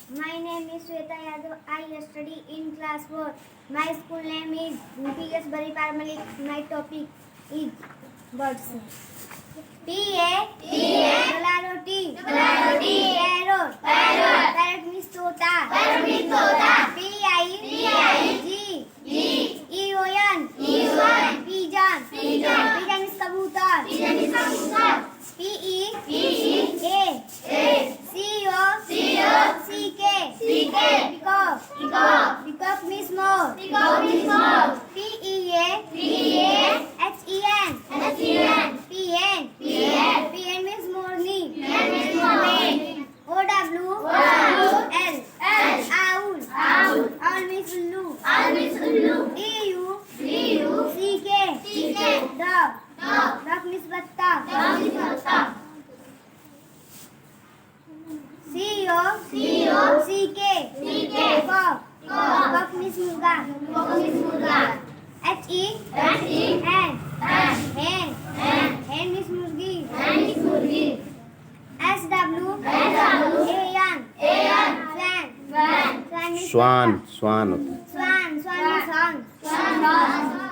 My name is Shweta Yadav. I study in class 4. My school name is baraipar Malik. My topic is birds. Polaro T. Parrot. Parrot means tota. P-I-G. E-O-N. Pigeon. Pigeon is kabutar. P-E-A. C-O-C-K. Peacock means more. P-E-A-H-E-N. P-N means morning. O-W-L. Owl. Owl means ullu. D-U-C-K. Dog. Dog means batta. C-O-C-K. Cock. Cock means murga. H-E-N. Hen means murgi. S-W-A-N. Swan. स्वान स्वान होता है। Swan means song.